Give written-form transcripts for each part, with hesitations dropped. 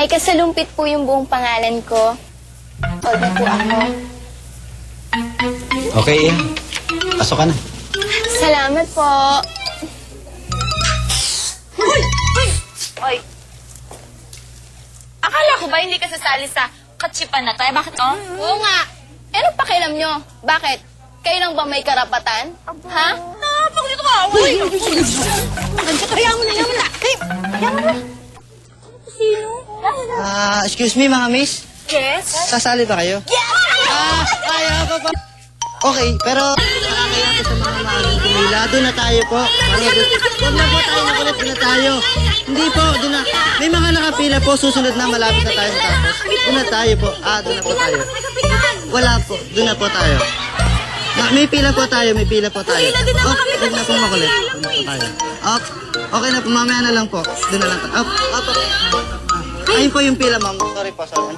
May kasalumpit po yung buong pangalan ko. Huwag na po ako. Okay, Ian. Pasok ka na. Salamat po. Oy. Akala ko ba hindi ka sasali sa katsipan na to? Eh, bakit oh? Oo nga. Eh, anong pakialam nyo? Bakit? Kayo lang ba may karapatan? Ha? Pag dito ka, uy! Kaya mo na, yaman na. Yaman na. Sino? Excuse me, mga miss. Yes? Sasali ba kayo? Ayaw ko pa. Okay, pero nakakaya ko sa mga maagang pumila. Doon na tayo po. Huwag na po tayo nakulit. Doon na tayo. Hindi po, doon na. May mga nakapila po. Susunod na malapit na tayo tapos. Doon na tayo po. Doon na po tayo. Wala po. Doon na po tayo. May pila po tayo. May pila po tayo. Huwag na po makulit. Doon na po tayo. Okay na po. Mamaya na lang po. Doon na lang tayo. Ayun po yung pila, ma'am. Sorry po. Sorry.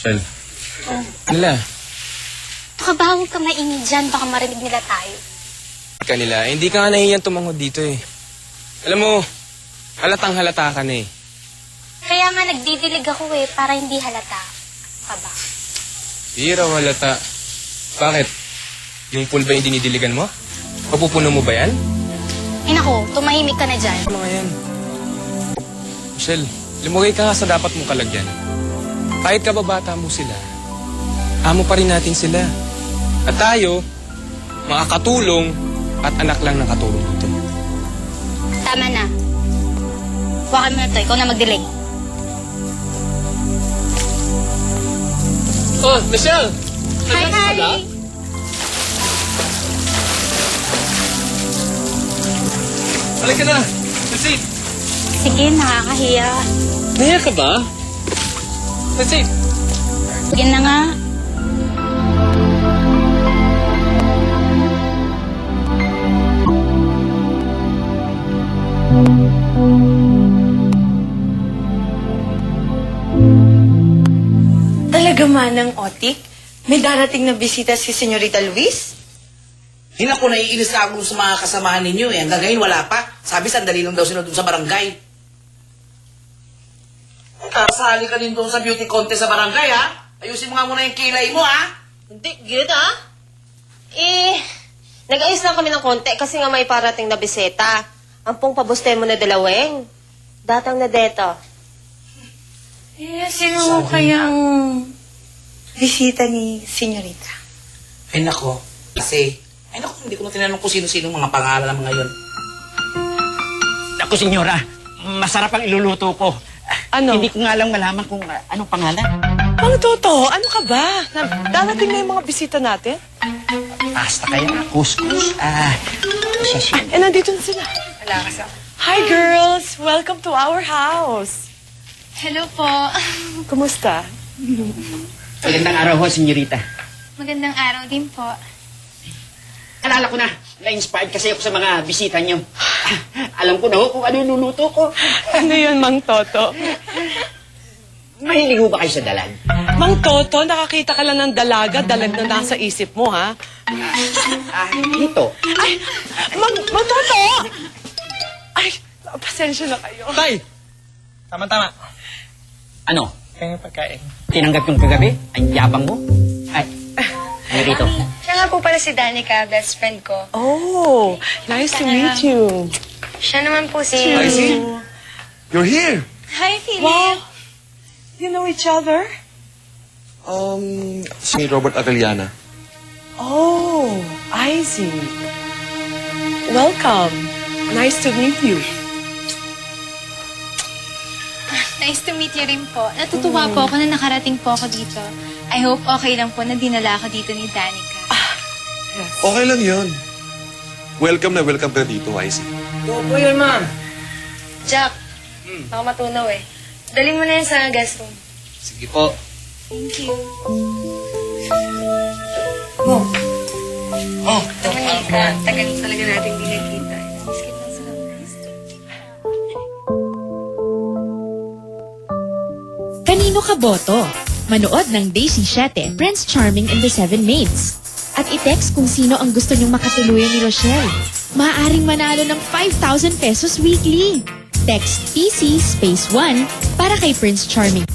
Shell. Nila. Baka ba huwag ka maingid dyan? Baka marinig nila tayo. Kanila, hindi ka nga nahihiyang tumangod dito eh. Alam mo, halatang halata ka na eh. Kaya nga nagdidilig ako eh, para hindi halata. Ka ba? Di raw halata. Bakit? Yung pool ba yung dinidiligan mo? Papupuno mo ba yan? Ay naku, tumahimik ka na dyan. Ano nga yan? Michelle, lumagay ka nga sa dapat mong kalagyan. Kahit kababata mo sila, amo pa rin natin sila. At tayo, mga katulong at anak lang ng katulong dito. Tama na. Huwakan mo na to, ikaw na magdilig. Oh, Michelle! Hi, Harry! Halika na! Kasi, Sige, nakakahiya. nahiya ka ba? Kasi, Sige na nga. Talaga manang Otik? May darating na bisita si Senyorita Luis? Hinako, naiinis na ako sa mga kasamahan ninyo eh. Hanggang ngayon wala pa. Sabi, sandali lang daw sila doon sa barangay. Kasali ka din doon sa beauty contest sa barangay, ha? Ayusin mo nga muna yung kilay mo, ha? Hindi, good ah. Nag-ayos lang kami ng konti kasi nga may parating na biseta. Ang pong pabuste mo na dalaweng. Datang na deto. Sino kayang bisita ni Senyorita? Ay, nako. Kasi, hindi ko na tinanong kung sino-sino mga pangalan ng mga yun. Ako, senyora, masarap ang iluluto ko. Ano? Hindi ko nga lang malaman kung anong pangalan. Mang Toto, ano ka ba? Darating na yung mga bisita natin? Pasta kaya, couscous, sashimi. Eh, nandito na sila. Hi, girls! Welcome to our house. Hello po. Kumusta? Magandang araw ho, senyorita. Magandang araw din po. Alala ko na, na-inspired kasi ako sa mga bisita niyo. Alam ko na ho kung ano luluto ko. Ano yun, Mang Toto? Mahilig ho ba kayo sa dalag? Mang Toto, nakakita ka lang ng dalag na nasa isip mo, ha? Ito. Ay! Mang Toto! Ay, pasensya na kayo. Tay! Tama-tama. Ano? Kaya pagkain. Tinanggap yung kagabi? Ang yabang mo? Ay, ano rito? Siya nga po pala si Danica, best friend ko. Oh, nice to meet you. Siya naman po si... I see. You're here. Hi, Philip. Wow! You know each other? Si Robert Agaliana. Oh, I see. Welcome. Nice to meet you. Nice to meet you rin po. Natutuwa po ako na nakarating po ako dito. I hope okay lang po na dinala ako dito ni Danica. Okay lang yun. Welcome na welcome ka dito, Icy. Opo yun, ma'am. Jack, baka matunaw eh. Dali mo na yan sa guest room. Sige po. Thank you. Tumanig ka. Tagal talaga natin di nakita. Skip lang sa Kanino ka boto? Manood ng Daisy 7, Prince Charming and the Seven Maids. At i-text kung sino ang gusto niyong makatuluyan ni Rochelle. Maaaring manalo ng 5,000 pesos weekly. Text PC space 1 para kay Prince Charming.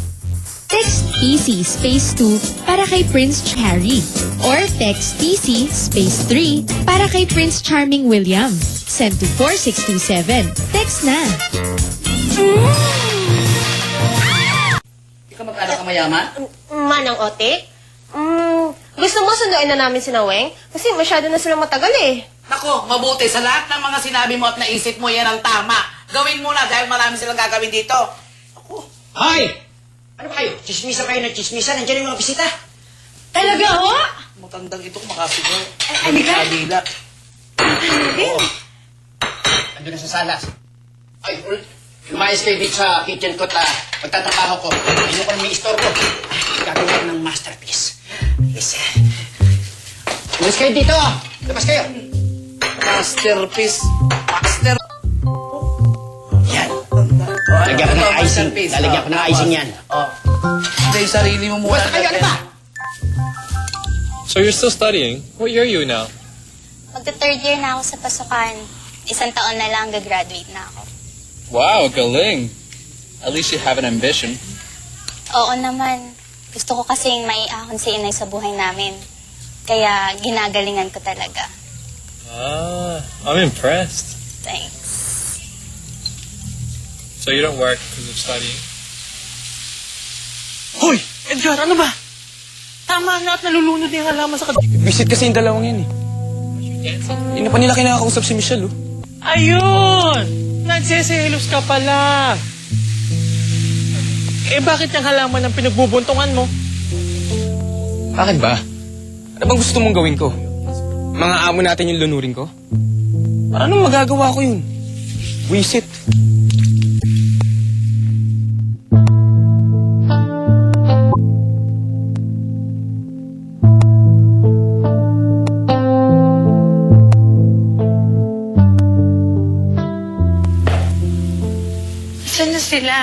Text PC space 2 para kay Prince Harry. Or text PC space 3 para kay Prince Charming William. Send to 4627. Text na! Ikaw mag-anak ka mayaman? Manang Ote? Gusto mo sunduin na namin si Naweng? Kasi masyado na sila matagal eh. Nako, mabuti. Sa lahat ng mga sinabi mo at naisip mo, yan ang tama. Gawin mo na dahil marami silang gagawin dito. Ako. Hoy! Ano ba kayo? Chismisa kayo na chismisa. Nandiyan yung mga bisita. Talaga ho? Matandang ito makasigaw. Halika. Kalila. Oo. Nandun na sa salas. Ay, lumayas kayo dito sa kitchen ko at pagtatrabaho ko. Ayoko na may istorbo. Gagawa ko ng masterpiece. Yes. Umalis kayo dito. Labas kayo. Masterpiece. Master. Yan. Lalagyan ko ng icing. Lalagyan ko ng icing yan. Oh. Hindi, sarili mo muna. Basta kayo, ano ba? So you're still studying? What year are you now? Magta-third year na ako sa pasukan. 1 taon na lang gagraduate na ako. Wow, galing. At least you have an ambition. Oo naman. Gusto ko kasing maiahon si inay sa buhay namin. Kaya ginagalingan ko talaga. I'm impressed. Thanks. So you don't work because of studying? Hoy! Edgar, ano ba? Tama na at nalulunod yung halaman sa Visit kasi yung dalawang yan eh. Hindi na pa nila kinakausap si Michelle, oh. Ayun! Nagseselos ka pala. Eh, bakit yung halaman ang pinagbubuntungan mo? Bakit ba? Ano bang gusto mong gawin ko? Mga amo natin yung lunurin ko? Anong magagawa ko yun? Visit. Saan na sila?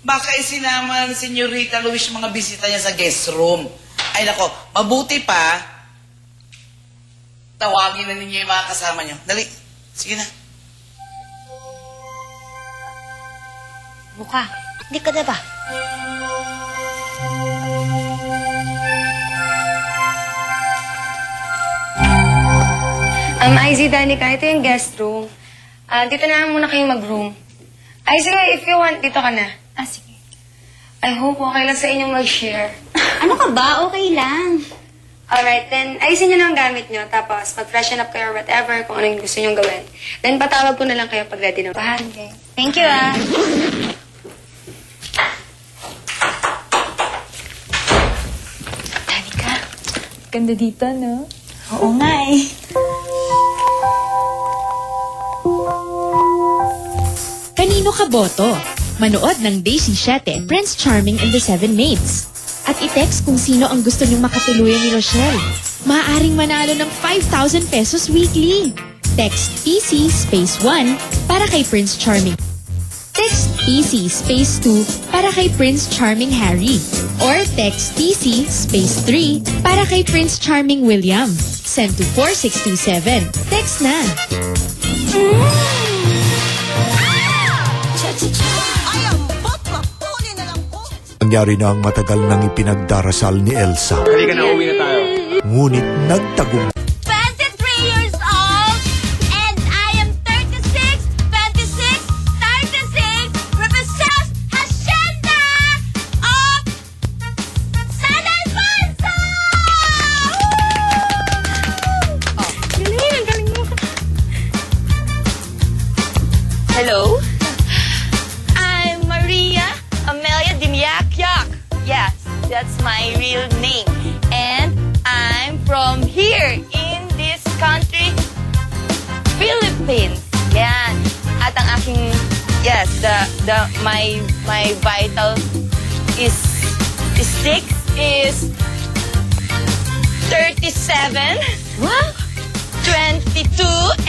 Baka isinama ni Senyorita Luis mga bisita niya sa guest room. Ay nako, mabuti pa. Tawagin na ninyo yung mga kasama niyo. Dali, sige na. Buka, hindi ka na ba? IZ, Danica, ito yung guest room. Dito na muna kayong mag-room. Ay, sige, if you want, dito ka na. Sige. I hope okay lang sa inyong mag-share. Ano ka ba? Okay lang. Alright, then ayusin nyo na ang gamit nyo. Tapos, mag-freshen up kayo or whatever, kung ano yung gusto nyo gawin. Then, patawag ko na lang kayo pag ready na. Bahan. Okay. Thank you, ah. Danica, ganda dito, no? Oo nga eh. Kanino ka boto? Manood ng Daisy 7, Prince Charming and the Seven Maids. At i-text kung sino ang gusto niyong makatuluyan ni Rochelle. Maaaring manalo ng 5,000 pesos weekly. Text PC space 1 para kay Prince Charming. Text PC space 2 para kay Prince Charming Harry. Or text PC space 3 para kay Prince Charming William. Send to 4627. Text na! Nangyari na ang matagal nang ipinagdarasal ni Elsa. Halika na, uwi na tayo. Ngunit nagtagumpay 23 years old, and I am 36, 36 represents Hacienda of San Alfonso! Galing mo. Hello? I'm Maria Amelia Dimyak-Yak. Yes, that's my real name. And I'm from here in this country, Philippines. Yan. At ang aking, yes, my vital is 6 is 37. What? 22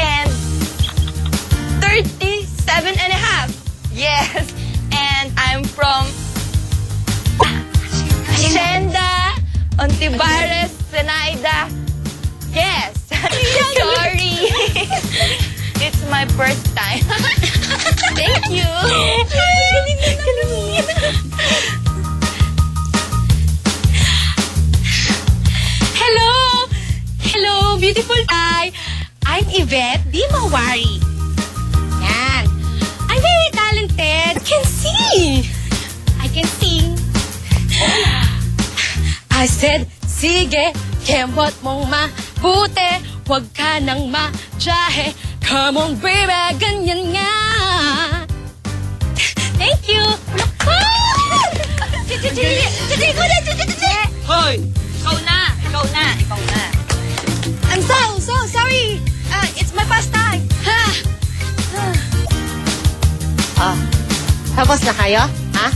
and 37 and a half. Yes. And I'm from Hacienda Ate Bares, Zenaida. Yes. Sorry. It's my first time. Thank you. Hello! Hello, beautiful eye! I'm Yvette Di Mawari. Yan. I'm very talented. I can sing. I can sing. I said, sige, kembot mong mabuti. Huwag ka nang ma-jahe. Come on, baby, ganyan nga. Thank you. Hoy! Ikaw na. I'm so sorry. It's my pastime. Tapos na kayo? Ha?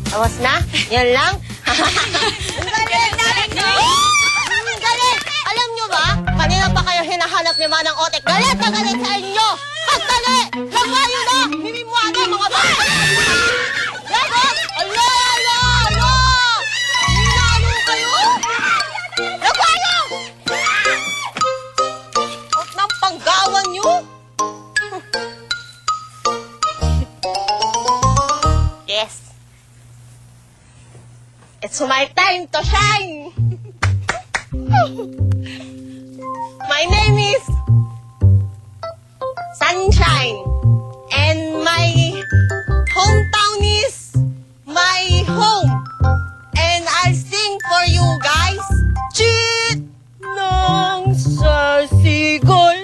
Tapos na? Yan lang? Ang galit! Alam nyo ba? Kanina pa kayo hinahanap ni Manang Otek. Galit na galit sa inyo! Pagdali! Lagwayo na! Mimimuada mga bata! Gagot! Ala! Hinalo kayo? Lagwayo! Huwag nang panggawan nyo! Yes. It's my time to shine. My name is Sunshine. And my hometown is my home. And I'll sing for you guys. Cheat ng sasigulan.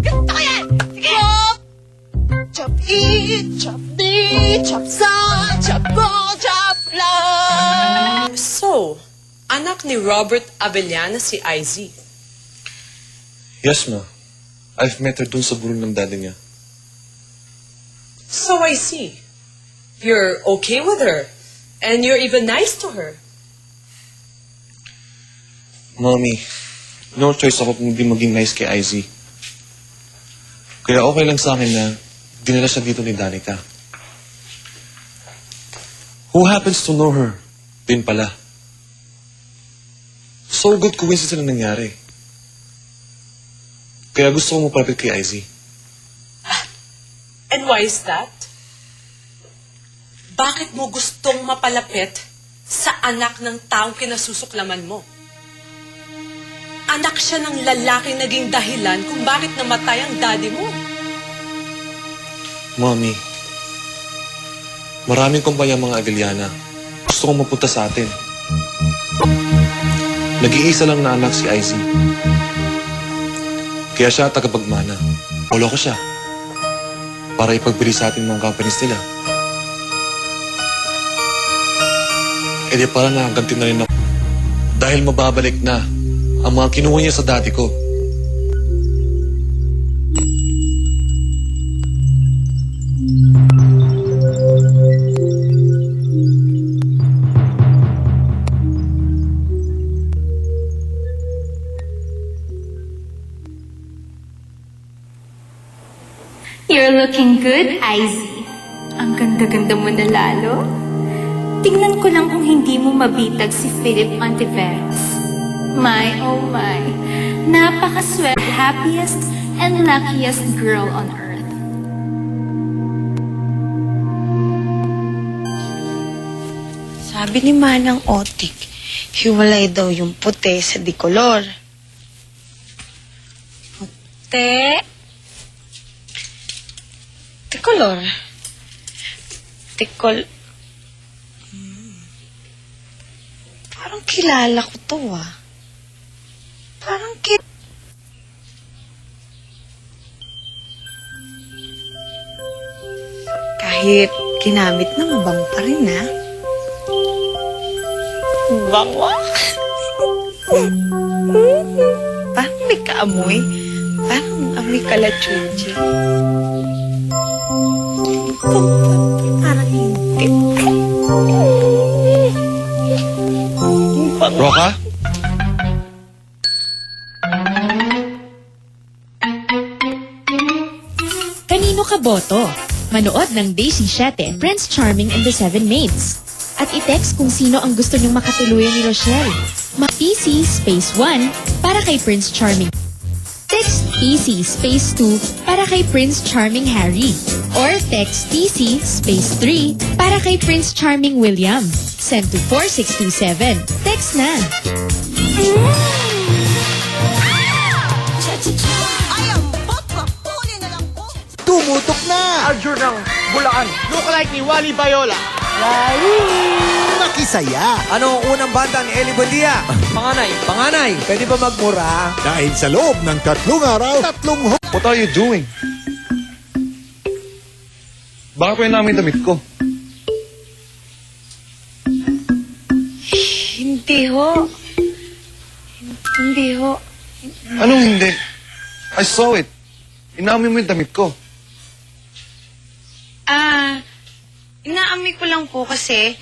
Ganito ko yan. Sige. Chop eat, chop di, chop sa, chop go, chop la. So, anak ni Robert Abellana si IZ. Yes, ma. I've met her dun sa burol ng daddy niya. So I see. You're okay with her. And you're even nice to her. Mommy, no choice ako kung hindi maging nice kay IZ. Kaya okay lang sa akin na dinala siya dito ni Danica. Who happens to know her? Din pala. So good coincidence na nangyari. Kaya gusto ko mapalapit kay IZ. And why is that? Bakit mo gustong mapalapit sa anak ng taong kinasusuklaman mo? Anak siya ng lalaking naging dahilan kung bakit namatay ang daddy mo. Mommy, maraming kumpanya mga Agaliana. Gusto kong mapunta sa atin. Nag-iisa lang na anak si IZ. Kaya siya tagapagmana. Ulo ko siya. Para ipagbili sa atin mga companies nila. E di pala nakaganti na rin ako. Dahil mababalik na ang mga kinuha niya sa dati ko. You're looking good, Izzy. Ang ganda-ganda mo na lalo. Tingnan ko lang kung hindi mo mabitag si Philip Antiveros. My, oh my. Napakaswerte, happiest and luckiest girl on earth. Sabi ni Manang Otik, hiwalay daw yung puti sa dikolor. Puti? Dikolor? Parang kilala ko to ah. Kahit ginamit na mabang pa rin ah. Bango? Parang may kaamoy. Parang amoy kalachuchi. Parang hindi. Roka? Kanino ka boto? Manood ng Daisy 7, Prince Charming and the Seven Maids. At i-text kung sino ang gusto nyong makatuluyan ni Rochelle. PC space 1 para kay Prince Charming. Text PC space 2 para kay Prince Charming Harry. Or text PC space 3 para kay Prince Charming William. Send to 4627. Text na! Tumutok na! Arjun ng Bulacan. Lookalike ni Wally Bayola. Makisaya! Ano ang unang banda ni Eli Buendia? Panganay, pwede ba magmura? Dahil sa loob ng 3 araw, 3 What are you doing? Baka pa yun namin damit ko. Hindi ho. Hindi ho. Anong hindi? I saw it. Inamin mo yung damit ko. Inaamoy ko lang po kasi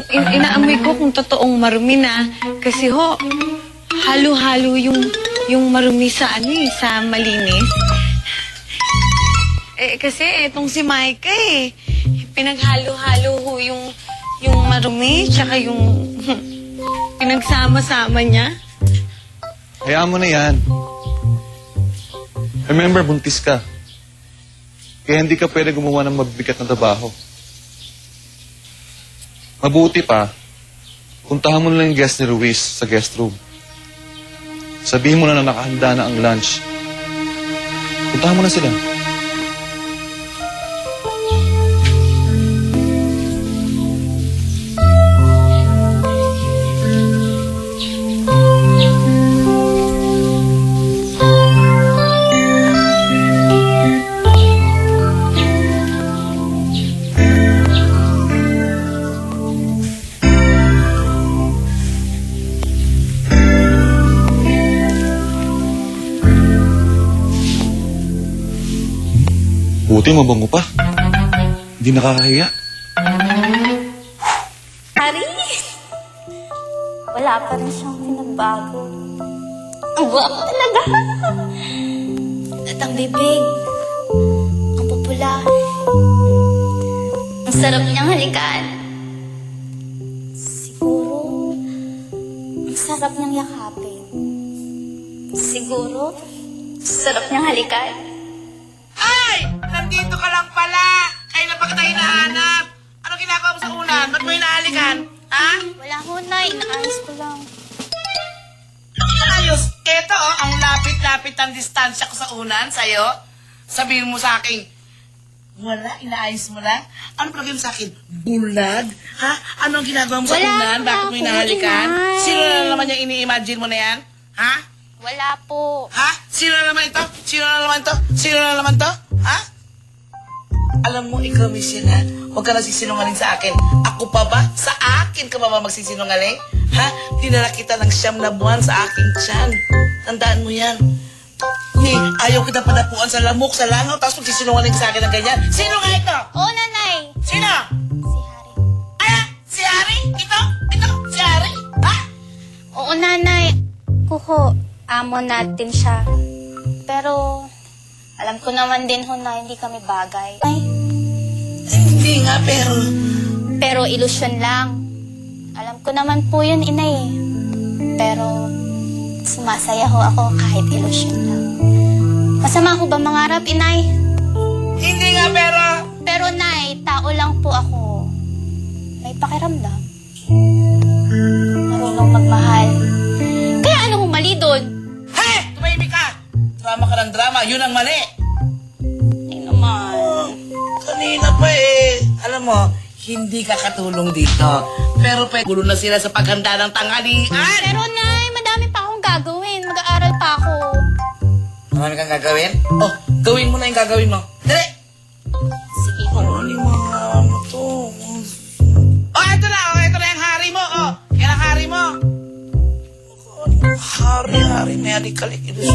inaamoy ko kung totoong marumi na. Kasi ho, halo-halo yung marumi sa sa malinis. Kasi etong si Micah pinaghalo-halo ho yung marumi tsaka yung pinagsama-sama niya. Hayaan mo na yan. Remember, buntis ka. Kaya hindi ka pwede gumawa ng mabibigat na trabaho. Mabuti pa, puntahan mo na lang yung guest ni Ruiz sa guest room. Sabihin mo na nakahanda na ang lunch. Puntahan mo na sila. Buti mabango pa. Hindi nakakahiya. Harry! Wala pa rin siyang pinagbago. Ang guwapo talaga! At ang bibig. Ang pupula. Ang sarap niyang halikan. Siguro, ang sarap niyang yakapin. Siguro, sarap niyang halikan. Ay! Nandito ka lang pala! Kailan pa kita hinahanap? Ano ginagawa mo sa unan? Ba't mo hinahalikan? Ha? Wala ho, Nay. Inaayos ko lang. Ano ayos? Eto, ang lapit-lapit ang distansya ko sa unan sa'yo. Sabihin mo sa akin, wala, inaayos mo lang? Ano palagay mo sa akin? Bulag? Ha? Ano ang ginagawa mo sa unan? Bakit mo hinahalikan? Sino na naman yung ini-imagine mo na yan? Ha? Wala po. Ha? Sino na naman ito? Sino na naman to? Sino na naman to? Ha? Alam mo, ikaw, Miss Yana, huwag ka nagsisinungaling sa akin. Ako pa ba? Sa akin ka ba magsisinungaling? Ha? Dinala kita ng 9 na buwan sa aking tiyan. Tandaan mo yan. Ni, ayaw kita padapuan sa lamok, sa langaw, tapos magsisinungaling sa akin ng ganyan. Sino nga ito? Oo, Nanay. Sino? Si Harry. Ah? Si Harry? Ito? Si Harry? Ha? Oo, Nanay. Kuho, amo natin siya. Pero, alam ko naman din ho na hindi kami bagay. Ay, hindi nga, pero... Pero ilusyon lang. Alam ko naman po yun, Inay. Pero, sumasaya ho ako kahit ilusyon lang. Masama ho ba mangarap, Inay? Hindi nga, pero... Pero, Nay, tao lang po ako. May pakiramdam. Marunong magmahal. Kaya ano hong mali doon? Hey! Tumahimik ka! Drama ka ng drama, yun ang mali. Ay naman. Kanina pa Alam mo, hindi ka katulong dito. Pero gulo na sila sa paghanda ng tanghalian. Pero, Nay, madami pa akong gagawin. Mag-aaral pa ako. Marami kang gagawin? Oh, gawin mo na yung gagawin mo. Dali! Sige. Ano ni mga ano to? Oh, eto na yung hari mo. Oh, yan ang hari mo. Hari, may alikalik. Idus.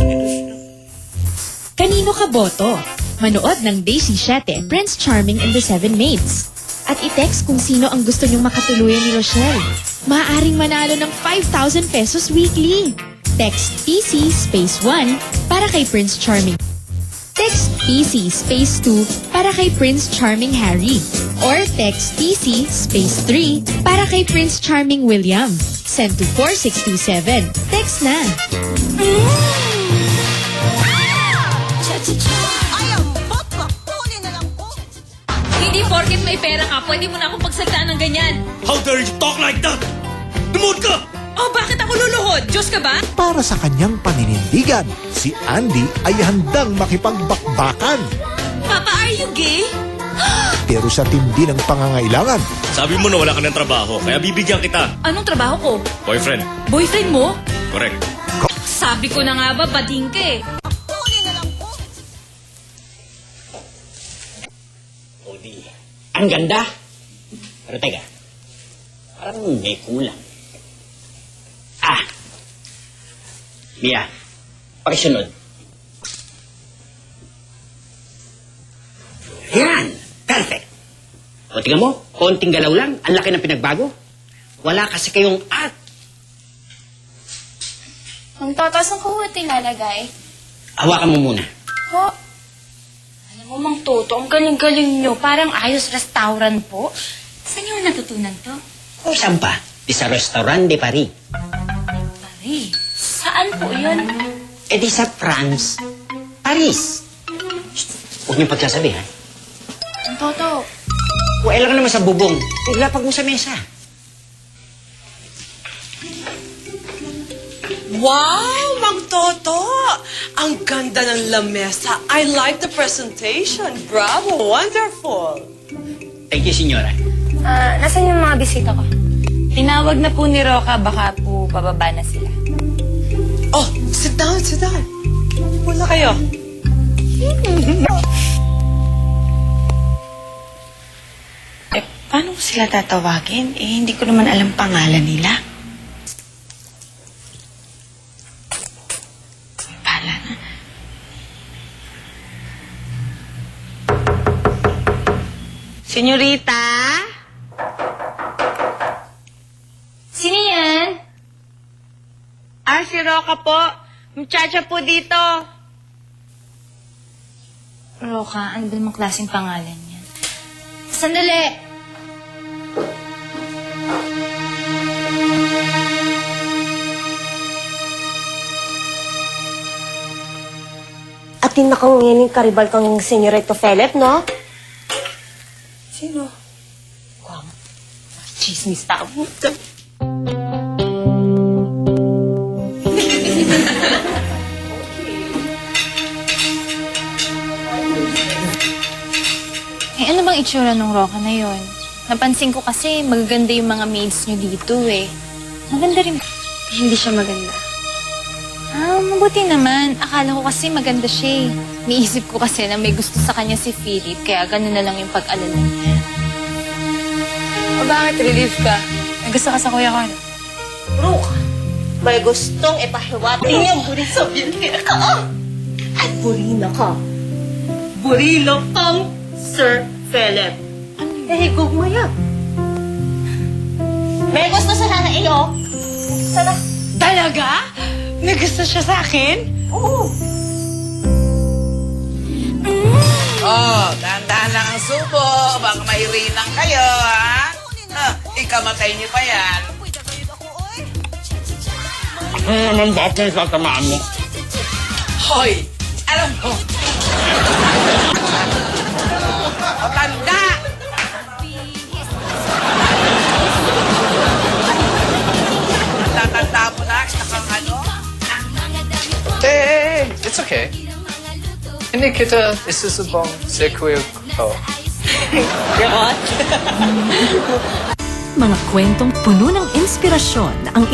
Kanino ka boto? Manood ng Daisy 7, Prince Charming and the 7 Maids. At i-text kung sino ang gusto nyong makatuluyan ni Rochelle. Maaaring manalo ng 5,000 pesos weekly. Text PC space 1 para kay Prince Charming. Text Text PC space 2 para kay Prince Charming Harry. Or text PC space 3 para kay Prince Charming William. Send to 4627. Text na! Hindi porket may pera ka, pwede mo na akong pagsaltaan ng ganyan. How dare you talk like that? Lumuhod ka! Oh, bakit ako luluhod? Diyos ka ba? Para sa kanyang paninindigan, si Andy ay handang makipagbakbakan. Papa, are you gay? Pero sa tindi ng pangangailangan, Sabi mo na wala ka ng trabaho, kaya bibigyan kita. Anong trabaho ko? Boyfriend. Boyfriend mo? Correct. Sabi ko na nga ba, bading ka eh. O di, ang ganda. Pero teka, parang may kulang. Mia, pakisunod. Yan! Perfect! O tingnan mo, konting galaw lang, ang laki ng pinagbago. Wala kasi kayong art. Mang Toto, saan ko ito ilalagay? Hawakan mo muna. Ho? Alam mo, Mang Toto, ang galing-galing nyo. Parang ayos restaurant po. Saan nyo natutunan to? O saan pa? Di sa Restaurant de Paris. Paris. Saan po yun? E di sa France. Paris. Huwag niyong pagsasabi, ha? Mang Toto. Wala ka naman sa bubong. Ilapag mo sa mesa. Wow, Mang Toto! Ang ganda ng lamesa. I like the presentation. Bravo, wonderful. Thank you, senyora. Nasaan yung mga bisita ko? Tinawag na po ni Roca, baka po pababa na sila. Oh, sit down, sit down. Muna kayo. Paano ko sila tatawagin? Hindi ko naman alam pangalan nila. Pala na. Senyorita? Sino yan? Si Roca po. Muchacha po dito. Roca, ano ba namang klaseng pangalan yan? Sandali! Atin na kang ngayon karibal kang senyorito Philip, no? Sino? Chismis tao. Eh, ano bang itsura ng Roca na yon? Napansin ko kasi magaganda yung mga maids nyo dito eh. Maganda rin. Hindi siya maganda. Mabuti naman. Akala ko kasi maganda siya eh. Niisip ko kasi na may gusto sa kanya si Philip, kaya gano'n na lang yung pag-alala niya. O bakit relief ka? May gusto ka sa kuya ko. Brooke, may gustong ipahiwati niya buri sa bilhin ka. At burina ka. Burilo kang Sir Philip. Eh, gugmaya. May gusto sa nana iyo. Sana. Talaga? May gusto siya sa akin? Oo. Oh, dahan-dahan lang ang subo. Baka mahirinan kayo, ha? Ikamatay niyo pa yan. Ano naman ba kung tatamaan mo? Hoy! Alam ko! Matanda! Tatanda mo na, nakang ano? Hey, it's okay. Hindi kita isusubong sa kuya ko. Mga kwentong puno ng inspirasyon ang